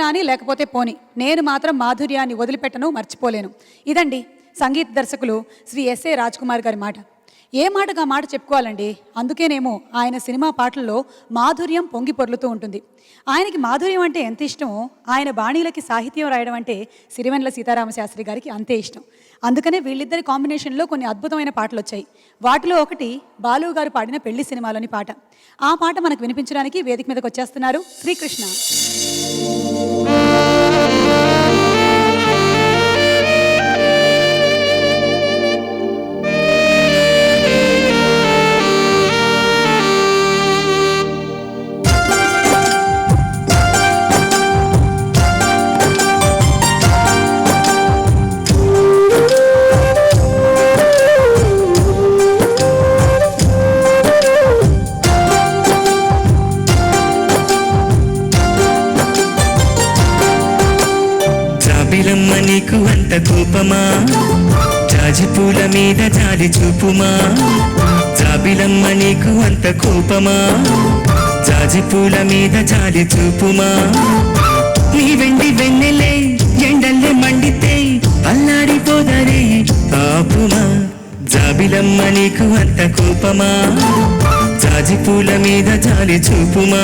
రాని లేకపోతే పోని, నేను మాత్రం మాధుర్యాన్ని వదిలిపెట్టను, మర్చిపోలేను. ఇదండి సంగీత దర్శకులు శ్రీ ఎస్ఏ రాజ్ కుమార్ గారి మాట. ఏ మాటగా మాట చెప్పుకోవాలండి. అందుకేనేమో ఆయన సినిమా పాటల్లో మాధుర్యం పొంగి పొర్లుతూ ఉంటుంది. ఆయనకి మాధుర్యం అంటే ఎంత ఇష్టమో ఆయన బాణీలకి సాహిత్యం రాయడం అంటే సిరివెన్నెల సీతారామశాస్త్రి గారికి అంతే ఇష్టం. అందుకనే వీళ్ళిద్దరి కాంబినేషన్లో కొన్ని అద్భుతమైన పాటలు వచ్చాయి. వాటిలో ఒకటి బాలు గారు పాడిన పెళ్లి సినిమాలోని పాట. ఆ పాట మనకు వినిపించడానికి వేదిక మీదకి వచ్చేస్తున్నారు శ్రీకృష్ణ. నీకు అంత కోపమా, జాజి పూల మీద జాలి చూపుమా. జాబిలమ్మ నీకు అంత కోపమా, జాజి పూల మీద జాలి చూపుమా. నీ వెండి వెన్నెలే ఎండల్లే మండితే అల్లాడిపోదరే ఆపుమా. జాబిలమ్మ నీకు అంత కోపమా, జాజి పూల మీద జాలి చూపుమా.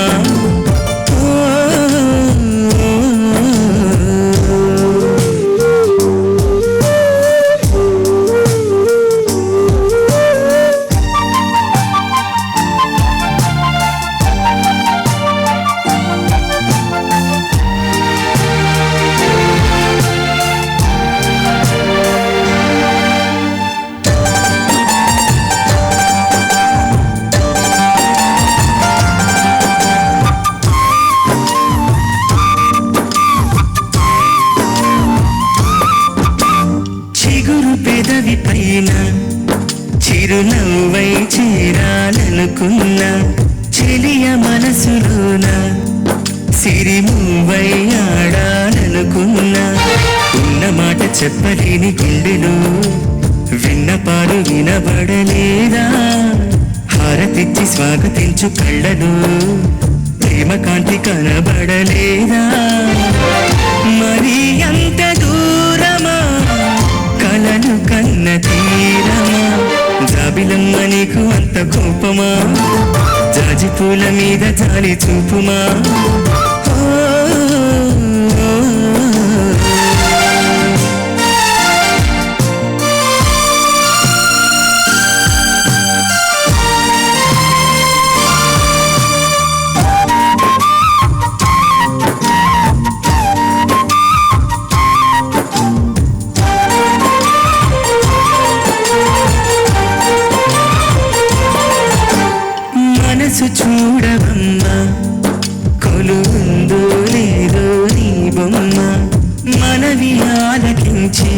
పెదవి పైన చిరునవ్వై చేరాలనుకున్నా, చెలియ మనసులోన సిరిమువ్వై ఆడాలనుకున్నా. ఉన్న మాట చెప్పలేని గుండెలో విన్నపాలు వినబడలేదా. హారతిచ్చి స్వాగతించు కళ్ళలో ప్రేమ కాంతి కనబడలేదా. మరి అంత దూరమా కలను కన్న తీరమా. జాబిలమ్మ నీకు అంత కోపమా, జాజి పూల మీద జాలి చూపుమా. మనసు చూడవమ్మా, కొలుందో లేదో నీ బొమ్మ. మనవి ఆలకించి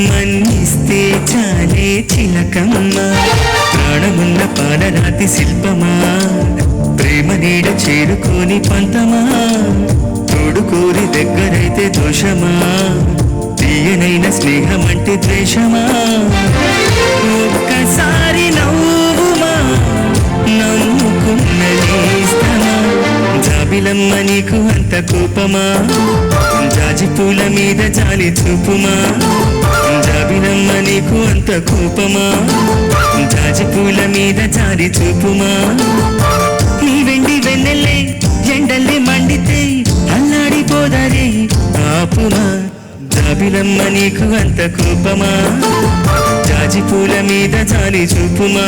మన్నిస్తే చాలే చిలకమ్మ. ప్రాణమున్న పాలరాతి శిల్పమా, ప్రేమ నీడ చేరుకోని పంతమా. తోడుకోరి దగ్గరైతే దోషమా, తీయనైన స్నేహం అంటే ద్వేషమా. ఒక్కసారి నవ్వుమా, నమ్ముకున్న నేస్తమా. జాబిలమ్మ నీకు అంత కోపమా, జాజి పూల మీద జాలి చూపుమా. జాబిలమ్మ నీకు అంత కోపమా, జాజి పూల మీద జాలి చూపుమా. నీ వెండి వెన్నెల్లే ఎండల్లే మండితే అల్లాడిపోదరే ఆపుమా. జాబిలమ్మ నీకు అంత కోపమా, జాజి పూల మీద జాలి చూపుమా.